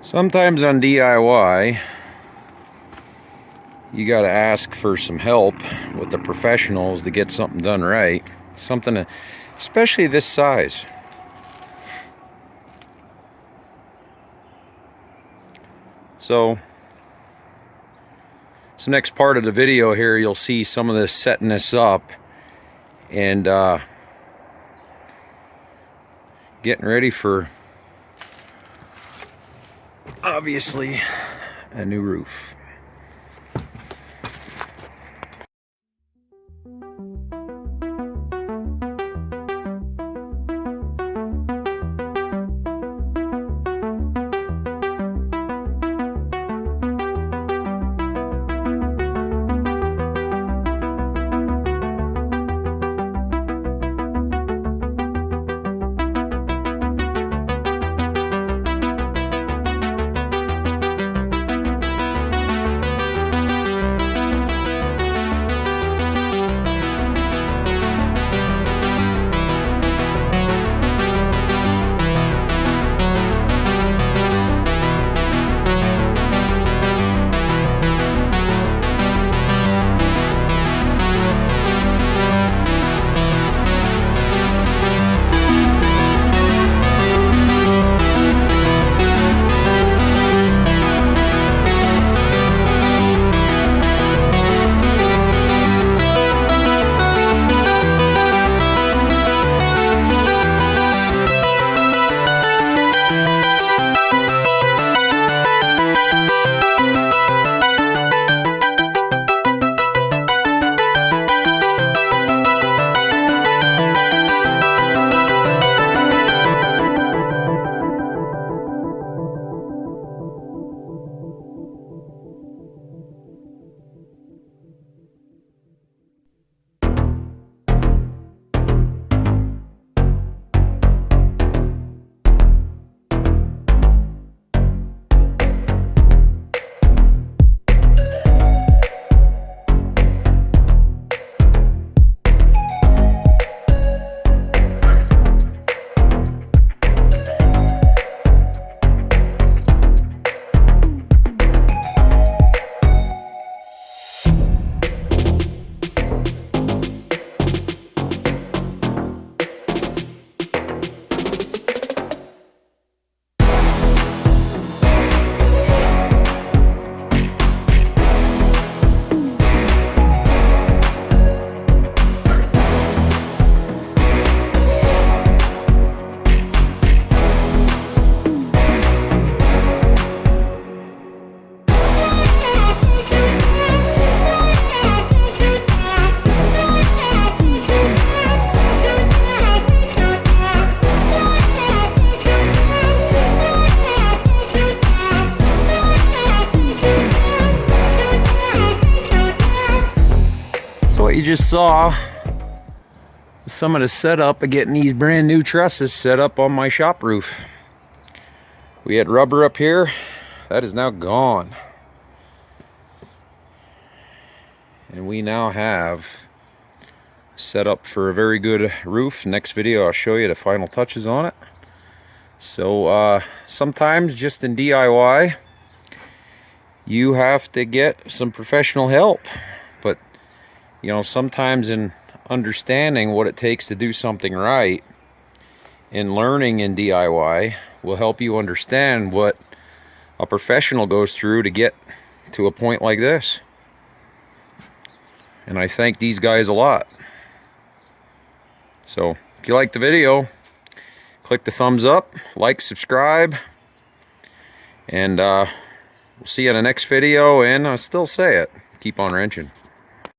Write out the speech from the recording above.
Sometimes on DIY, you got to ask for some help with the professionals to get something done right. Something, especially this size. So, this next part of the video here, you'll see some of this setting this up and getting ready for, obviously, a new roof. What you just saw was some of the setup of getting these brand new trusses set up on my shop roof. We had rubber up here, that is now gone, and we now have set up for a very good roof. Next video I'll show you the final touches on it. So sometimes just in DIY you have to get some professional help, but you know, sometimes in understanding what it takes to do something right and learning in DIY will help you understand what a professional goes through to get to a point like this. And I thank these guys a lot. So if you like the video, click the thumbs up, like, subscribe, and we'll see you in the next video. And I'll still say it, keep on wrenching.